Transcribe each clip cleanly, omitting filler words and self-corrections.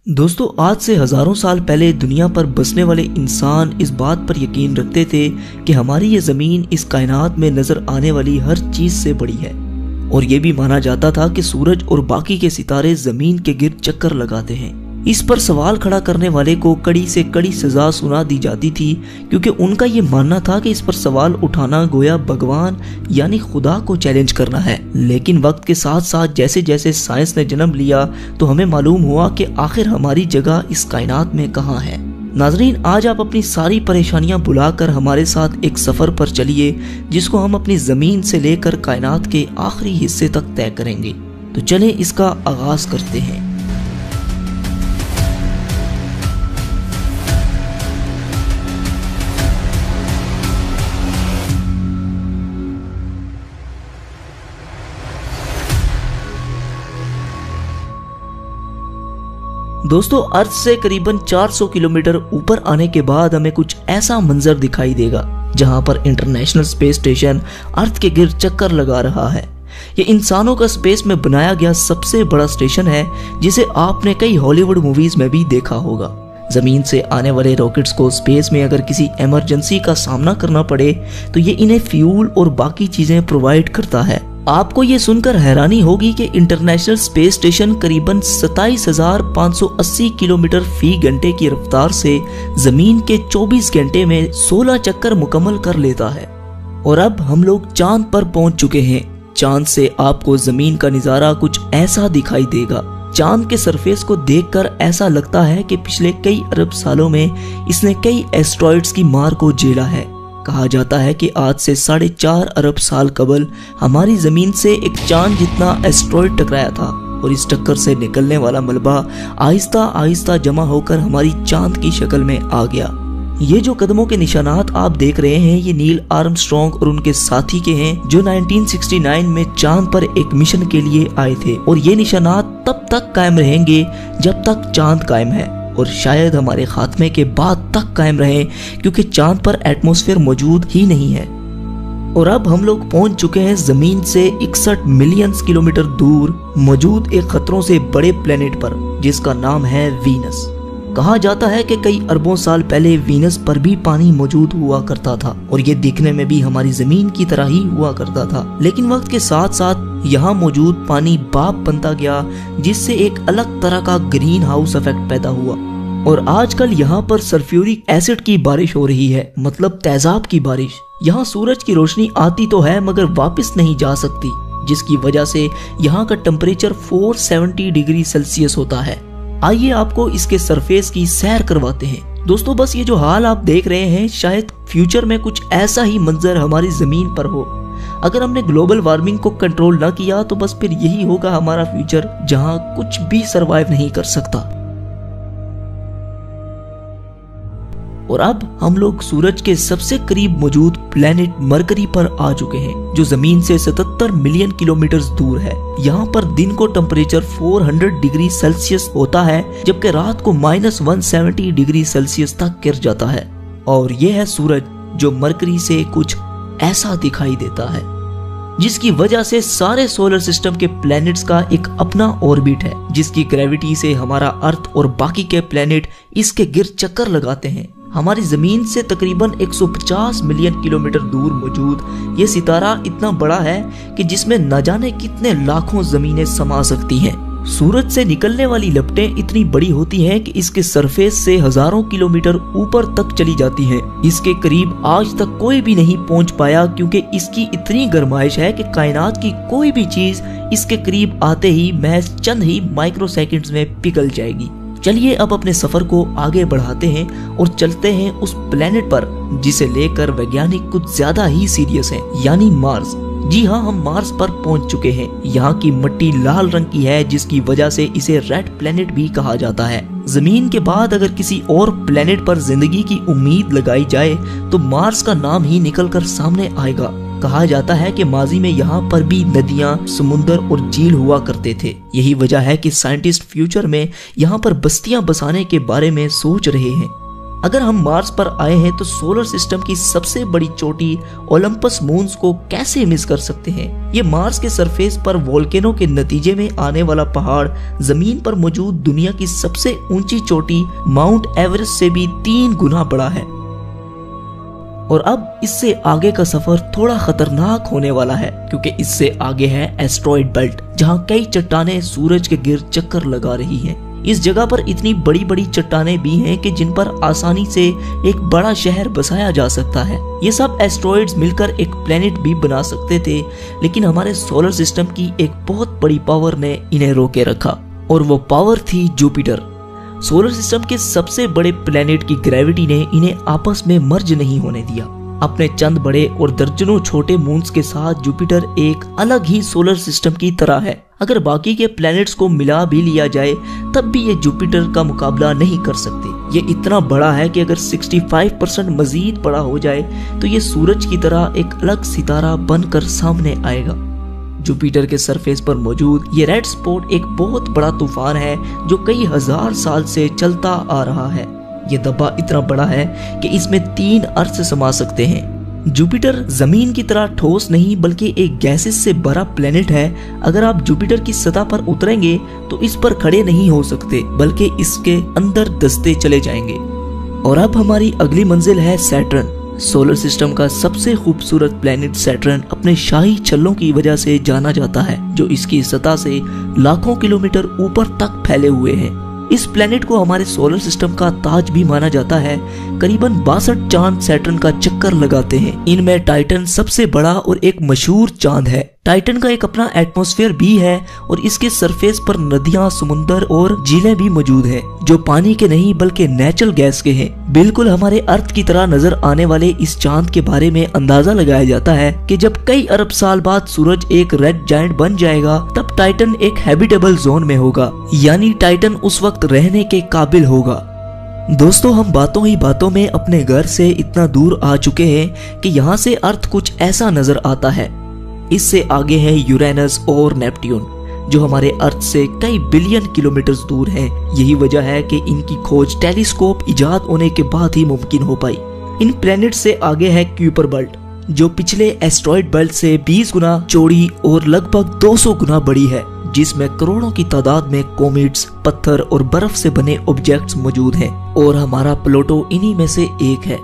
दोस्तों, आज से हजारों साल पहले दुनिया पर बसने वाले इंसान इस बात पर यकीन रखते थे कि हमारी ये जमीन इस कायनात में नजर आने वाली हर चीज से बड़ी है। और ये भी माना जाता था कि सूरज और बाकी के सितारे जमीन के गिर्द चक्कर लगाते हैं। इस पर सवाल खड़ा करने वाले को कड़ी से कड़ी सजा सुना दी जाती थी, क्योंकि उनका ये मानना था कि इस पर सवाल उठाना गोया भगवान यानी खुदा को चैलेंज करना है। लेकिन वक्त के साथ साथ जैसे जैसे साइंस ने जन्म लिया तो हमें मालूम हुआ कि आखिर हमारी जगह इस कायनात में कहाँ है। नाजरीन, आज आप अपनी सारी परेशानियां भुलाकर हमारे साथ एक सफर पर चलिए, जिसको हम अपनी जमीन से लेकर कायनात के आखिरी हिस्से तक तय करेंगे। तो चलें इसका आगाज करते हैं। दोस्तों, अर्थ से करीबन 400 किलोमीटर ऊपर आने के बाद हमें कुछ ऐसा मंजर दिखाई देगा जहां पर इंटरनेशनल स्पेस स्टेशन अर्थ के गिर्द चक्कर लगा रहा है। ये इंसानों का स्पेस में बनाया गया सबसे बड़ा स्टेशन है, जिसे आपने कई हॉलीवुड मूवीज में भी देखा होगा। जमीन से आने वाले रॉकेट्स को स्पेस में अगर किसी इमरजेंसी का सामना करना पड़े तो ये इन्हें फ्यूल और बाकी चीजें प्रोवाइड करता है। आपको ये सुनकर हैरानी होगी कि इंटरनेशनल स्पेस स्टेशन करीबन 27,580 किलोमीटर फी घंटे की रफ्तार से जमीन के 24 घंटे में 16 चक्कर मुकम्मल कर लेता है। और अब हम लोग चांद पर पहुंच चुके हैं। चांद से आपको जमीन का नजारा कुछ ऐसा दिखाई देगा। चांद के सरफेस को देखकर ऐसा लगता है कि पिछले कई अरब सालों में इसने कई एस्ट्रॉइड्स की मार को झेला है। कहा जाता है कि आज से 4.5 अरब साल कबल हमारी जमीन से एक चांद जितना एस्ट्रॉइड टकराया था, और इस टक्कर से निकलने वाला मलबा आहिस्ता आहिस्ता जमा होकर हमारी चांद की शक्ल में आ गया। ये जो कदमों के निशानात आप देख रहे हैं, ये नील आर्मस्ट्रॉन्ग और उनके साथी के हैं, जो 1969 में चांद पर एक मिशन के लिए आए थे। और ये निशानात तब तक कायम रहेंगे जब तक चांद कायम है, और शायद हमारे खात्मे के बाद तक कायम रहे, क्योंकि चांद पर एटमॉस्फेयर मौजूद ही नहीं है। और अब हम लोग पहुंच चुके हैं जमीन से 61 मिलियन किलोमीटर दूर मौजूद एक खतरों से बड़े प्लेनेट पर, जिसका नाम है वीनस। कहा जाता है कि कई अरबों साल पहले वीनस पर भी पानी मौजूद हुआ करता था, और ये दिखने में भी हमारी जमीन की तरह ही हुआ करता था। लेकिन वक्त के साथ साथ यहाँ मौजूद पानी भाप बनता गया, जिससे एक अलग तरह का ग्रीन हाउस इफेक्ट पैदा हुआ। और आजकल यहाँ पर सल्फ्यूरिक एसिड की बारिश हो रही है, मतलब तेजाब की बारिश। यहाँ सूरज की रोशनी आती तो है मगर वापस नहीं जा सकती, जिसकी वजह से यहाँ का टेम्परेचर 470 डिग्री सेल्सियस होता है। आइए आपको इसके सरफेस की सैर करवाते हैं। दोस्तों, बस ये जो हाल आप देख रहे हैं, शायद फ्यूचर में कुछ ऐसा ही मंजर हमारी जमीन पर हो। अगर हमने ग्लोबल वार्मिंग को कंट्रोल ना किया तो बस फिर यही होगा हमारा फ्यूचर, जहां कुछ भी सरवाइव नहीं कर सकता। और अब हम लोग सूरज के सबसे करीब मौजूद प्लेनेट मरकरी पर आ चुके हैं, जो जमीन से 77 मिलियन किलोमीटर दूर है। यहाँ पर दिन को टेम्परेचर 400 डिग्री सेल्सियस होता है, जबकि रात को -170 डिग्री सेल्सियस तक गिर जाता है। और यह है सूरज, जो मरकरी से कुछ ऐसा दिखाई देता है, जिसकी वजह से सारे सोलर सिस्टम के प्लैनेट्स का एक अपना ऑर्बिट है, जिसकी ग्रेविटी से हमारा अर्थ और बाकी के प्लैनेट इसके गिर्द चक्कर लगाते हैं। हमारी जमीन से तकरीबन 150 मिलियन किलोमीटर दूर मौजूद ये सितारा इतना बड़ा है कि जिसमें न जाने कितने लाखों जमीनें समा सकती हैं। सूरज से निकलने वाली लपटें इतनी बड़ी होती हैं कि इसके सरफेस से हजारों किलोमीटर ऊपर तक चली जाती हैं। इसके करीब आज तक कोई भी नहीं पहुंच पाया, क्योंकि इसकी इतनी गर्माइश है कि कायनात की कोई भी चीज इसके करीब आते ही महज चंद ही माइक्रो सेकंड्स में पिघल जाएगी। चलिए अब अपने सफर को आगे बढ़ाते हैं और चलते हैं उस प्लेनेट पर जिसे लेकर वैज्ञानिक कुछ ज्यादा ही सीरियस हैं, यानी मार्स। जी हाँ, हम मार्स पर पहुंच चुके हैं। यहाँ की मिट्टी लाल रंग की है, जिसकी वजह से इसे रेड प्लेनेट भी कहा जाता है। जमीन के बाद अगर किसी और प्लेनेट पर जिंदगी की उम्मीद लगाई जाए तो मार्स का नाम ही निकल कर सामने आएगा। कहा जाता है कि माजी में यहाँ पर भी नदियाँ, समुंदर और झील हुआ करते थे। यही वजह है कि साइंटिस्ट फ्यूचर में यहाँ पर बस्तियां बसाने के बारे में सोच रहे हैं। अगर हम मार्स पर आए हैं तो सोलर सिस्टम की सबसे बड़ी चोटी ओलंपस मून्स को कैसे मिस कर सकते हैं। ये मार्स के सरफेस पर वोल्केनो के नतीजे में आने वाला पहाड़ जमीन पर मौजूद दुनिया की सबसे ऊंची चोटी माउंट एवरेस्ट से भी 3 गुना बड़ा है। और अब इससे आगे का सफर थोड़ा खतरनाक होने वाला है, क्योंकि इससे आगे है एस्ट्रॉइड बेल्ट, जहां कई चट्टानें सूरज के गिर्द चक्कर लगा रही हैं। इस जगह पर इतनी बड़ी बड़ी चट्टानें भी हैं कि जिन पर आसानी से एक बड़ा शहर बसाया जा सकता है। ये सब एस्ट्रॉइड्स मिलकर एक प्लेनेट भी बना सकते थे, लेकिन हमारे सोलर सिस्टम की एक बहुत बड़ी पावर ने इन्हें रोके रखा, और वो पावर थी जुपिटर। सोलर सिस्टम के सबसे बड़े प्लेनेट की ग्रेविटी ने इन्हें आपस में मर्ज नहीं होने दिया। अपने चंद बड़े और दर्जनों छोटे मून्स के साथ जुपिटर एक अलग ही सोलर सिस्टम की तरह है। अगर बाकी के प्लैनेट्स को मिला भी लिया जाए तब भी ये जुपिटर का मुकाबला नहीं कर सकते। ये इतना बड़ा है कि अगर 65% मजीद बड़ा हो जाए तो ये सूरज की तरह एक अलग सितारा बनकर सामने आएगा। जुपिटर के सरफेस पर मौजूद ये रेड स्पॉट एक बहुत बड़ा तूफान है जो कई हजार साल से चलता आ रहा है। ये धब्बा इतना बड़ा है कि इसमें 3 अर्थ समा सकते हैं। जुपिटर जमीन की तरह ठोस नहीं बल्कि एक गैसेस से भरा प्लेनेट है। अगर आप जुपिटर की सतह पर उतरेंगे तो इस पर खड़े नहीं हो सकते बल्कि इसके अंदर दसते चले जाएंगे। और अब हमारी अगली मंजिल है सैटर्न। सोलर सिस्टम का सबसे खूबसूरत प्लेनेट सैटर्न अपने शाही छल्लों की वजह से जाना जाता है, जो इसकी सतह से लाखों किलोमीटर ऊपर तक फैले हुए हैं। इस प्लेनेट को हमारे सोलर सिस्टम का ताज भी माना जाता है। करीबन 62 चांद सैटर्न का चक्कर लगाते हैं। इनमें टाइटन सबसे बड़ा और एक मशहूर चांद है। टाइटन का एक अपना एटमॉस्फेयर भी है और इसके सरफेस पर नदियां, समुंदर और झीलें भी मौजूद हैं, जो पानी के नहीं बल्कि नेचुरल गैस के हैं। बिल्कुल हमारे अर्थ की तरह नजर आने वाले इस चांद के बारे में अंदाजा लगाया जाता है कि जब कई अरब साल बाद सूरज एक रेड जायंट बन जाएगा तब टाइटन एक हैबिटेबल जोन में होगा, यानी टाइटन उस वक्त रहने के काबिल होगा। दोस्तों, हम बातों ही बातों में अपने घर से इतना दूर आ चुके हैं कि यहाँ से अर्थ कुछ ऐसा नजर आता है। इससे आगे है यूरेनस और नेपट्यून, जो हमारे अर्थ से कई बिलियन किलोमीटर दूर हैं। यही वजह है कि इनकी खोज टेलीस्कोप इजाद होने के बाद ही मुमकिन हो पाई। इन प्लेनेट से आगे है क्यूपर बेल्ट, जो पिछले एस्ट्रॉइड बेल्ट से 20 गुना चौड़ी और लगभग 200 गुना बड़ी है, जिसमें करोड़ों की तादाद में कॉमेट्स, पत्थर और बर्फ से बने ऑब्जेक्ट्स मौजूद हैं, और हमारा प्लूटो इन्हीं में से एक है।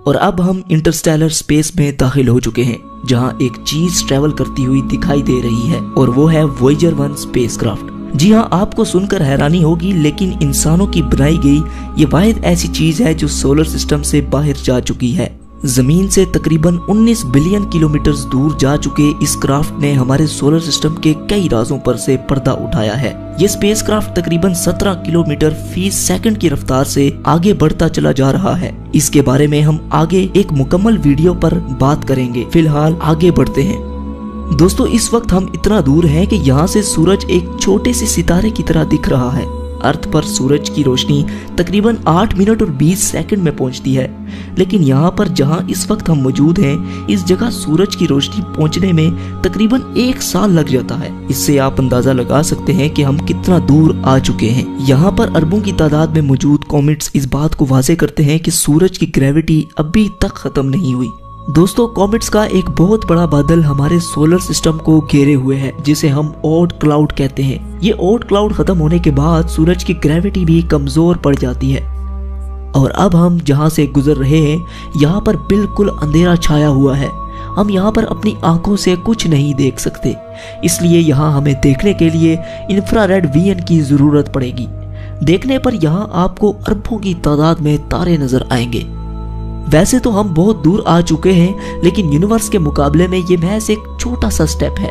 और अब हम इंटरस्टेलर स्पेस में दाखिल हो चुके हैं, जहां एक चीज ट्रेवल करती हुई दिखाई दे रही है, और वो है वॉयेजर 1 स्पेसक्राफ्ट। जी हाँ, आपको सुनकर हैरानी होगी, लेकिन इंसानों की बनाई गई ये वाहिद ऐसी चीज है जो सोलर सिस्टम से बाहर जा चुकी है। जमीन से तकरीबन 19 बिलियन किलोमीटर दूर जा चुके इस क्राफ्ट ने हमारे सोलर सिस्टम के कई राजों पर से पर्दा उठाया है। ये स्पेसक्राफ्ट तकरीबन 17 किलोमीटर फी सेकंड की रफ्तार से आगे बढ़ता चला जा रहा है। इसके बारे में हम आगे एक मुकम्मल वीडियो पर बात करेंगे। फिलहाल आगे बढ़ते हैं। दोस्तों, इस वक्त हम इतना दूर हैं कि यहाँ से सूरज एक छोटे से सितारे की तरह दिख रहा है। अर्थ पर सूरज की रोशनी तकरीबन 8 मिनट और 20 सेकंड में पहुंचती है, लेकिन यहाँ पर जहाँ इस वक्त हम मौजूद हैं, इस जगह सूरज की रोशनी पहुंचने में तकरीबन 1 साल लग जाता है। इससे आप अंदाजा लगा सकते हैं कि हम कितना दूर आ चुके हैं। यहाँ पर अरबों की तादाद में मौजूद कॉमेट्स इस बात को वाज़ेह करते हैं कि सूरज की ग्रेविटी अभी तक खत्म नहीं हुई। दोस्तों, कॉमेट्स का एक बहुत बड़ा बादल हमारे सोलर सिस्टम को घेरे हुए है, जिसे हम ओर्ट क्लाउड कहते हैं। ये ओर्ट क्लाउड खत्म होने के बाद सूरज की ग्रेविटी भी कमजोर पड़ जाती है, और अब हम जहाँ से गुजर रहे हैं यहाँ पर बिल्कुल अंधेरा छाया हुआ है। हम यहाँ पर अपनी आंखों से कुछ नहीं देख सकते, इसलिए यहाँ हमें देखने के लिए इंफ्रारेड विजन की जरूरत पड़ेगी। देखने पर यहाँ आपको अरबों की तादाद में तारे नजर आएंगे। वैसे तो हम बहुत दूर आ चुके हैं, लेकिन यूनिवर्स के मुकाबले में ये महज एक छोटा सा स्टेप है।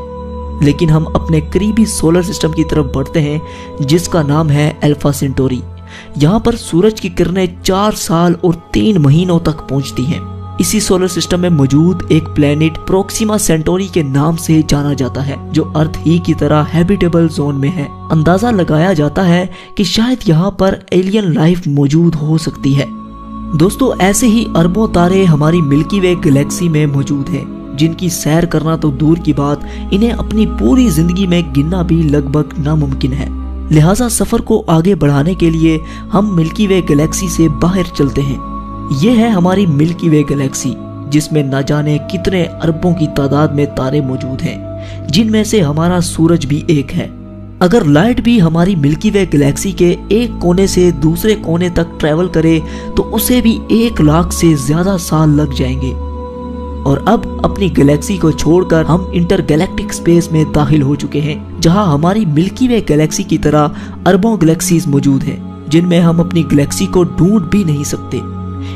लेकिन हम अपने करीबी सोलर सिस्टम की तरफ बढ़ते हैं, जिसका नाम है अल्फा सेंटोरी। यहाँ पर सूरज की किरणें 4 साल और 3 महीनों तक पहुँचती हैं। इसी सोलर सिस्टम में मौजूद एक प्लेनेट प्रोक्सिमा सेंटोरी के नाम से जाना जाता है, जो अर्थ ही की तरह हैबिटेबल जोन में है। अंदाजा लगाया जाता है कि शायद यहाँ पर एलियन लाइफ मौजूद हो सकती है। दोस्तों, ऐसे ही अरबों तारे हमारी मिल्की वे गैलेक्सी में मौजूद हैं, जिनकी सैर करना तो दूर की बात, इन्हें अपनी पूरी जिंदगी में गिनना भी लगभग नामुमकिन है। लिहाजा सफर को आगे बढ़ाने के लिए हम मिल्की वे गैलेक्सी से बाहर चलते हैं। ये है हमारी मिल्की वे गैलेक्सी, जिसमें न जाने कितने अरबों की तादाद में तारे मौजूद हैं, जिनमें से हमारा सूरज भी एक है। अगर लाइट भी हमारी मिल्की वे गैलेक्सी के एक कोने से दूसरे कोने तक ट्रेवल करे तो उसे भी 1 लाख से ज्यादा साल लग जाएंगे। और अब अपनी गैलेक्सी को छोड़कर हम इंटरगैलेक्टिक स्पेस में दाखिल हो चुके हैं, जहां हमारी मिल्की वे गैलेक्सी की तरह अरबों गैलेक्सीज मौजूद हैं, जिनमें हम अपनी गैलेक्सी को ढूंढ भी नहीं सकते।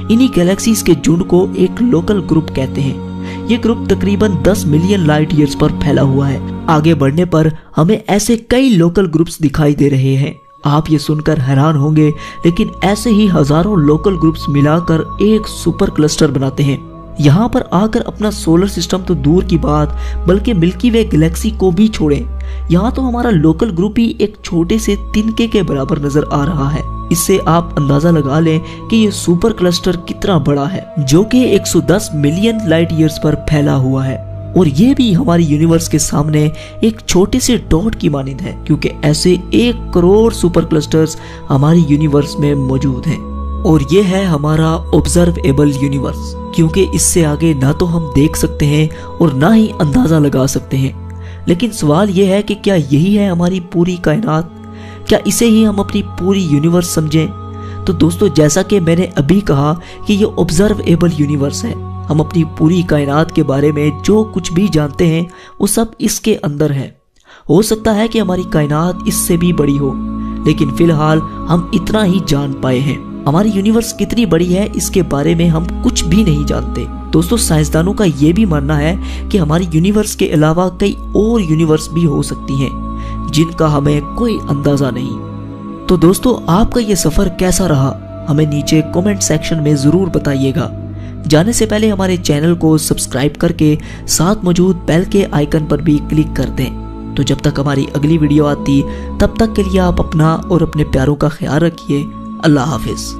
इन्हीं गैलेक्सीज के झुंड को एक लोकल ग्रुप कहते हैं। ये ग्रुप तकरीबन 10 मिलियन लाइट ईयर्स पर फैला हुआ है। आगे बढ़ने पर हमें ऐसे कई लोकल ग्रुप्स दिखाई दे रहे हैं। आप ये सुनकर हैरान होंगे, लेकिन ऐसे ही हजारों लोकल ग्रुप्स मिलाकर एक सुपर क्लस्टर बनाते हैं। यहाँ पर आकर अपना सोलर सिस्टम तो दूर की बात, बल्कि मिल्की वे गैलेक्सी को भी छोड़ें, यहाँ तो हमारा लोकल ग्रुप ही एक छोटे से तिनके के बराबर नजर आ रहा है। इससे आप अंदाजा लगा लें कि ये सुपर क्लस्टर कितना बड़ा है, जो कि 110 मिलियन लाइट ईयर्स पर फैला हुआ है। और ये भी हमारी यूनिवर्स के सामने एक छोटे से डॉट की मानिंद है, क्योंकि ऐसे 1 करोड़ सुपर क्लस्टर्स हमारी यूनिवर्स में मौजूद हैं। और ये है हमारा ऑब्जर्वेबल यूनिवर्स, क्योंकि इससे आगे ना तो हम देख सकते हैं और ना ही अंदाजा लगा सकते हैं। लेकिन सवाल ये है कि क्या यही है हमारी पूरी कायनात? क्या इसे ही हम अपनी पूरी यूनिवर्स समझें? तो दोस्तों, जैसा कि मैंने अभी कहा कि ये ऑब्जर्वेबल यूनिवर्स है। हम अपनी पूरी कायनात के बारे में जो कुछ भी जानते हैं वो सब इसके अंदर है। हो सकता है कि हमारी कायनात इससे भी बड़ी हो, लेकिन फिलहाल हम इतना ही जान पाए हैं। हमारी यूनिवर्स कितनी बड़ी है इसके बारे में हम कुछ भी नहीं जानते। दोस्तों, साइंसदानों का ये भी मानना है कि हमारी यूनिवर्स के अलावा कई और यूनिवर्स भी हो सकती हैं, जिनका हमें कोई अंदाजा नहीं। तो दोस्तों, आपका ये सफर कैसा रहा? हमें नीचे कमेंट सेक्शन में जरूर बताइएगा। जाने से पहले हमारे चैनल को सब्सक्राइब करके साथ मौजूद बेल के आइकन पर भी क्लिक कर दें। तो जब तक हमारी अगली वीडियो आती, तब तक के लिए आप अपना और अपने प्यारों का ख्याल रखिए। अल्लाह हाफिज।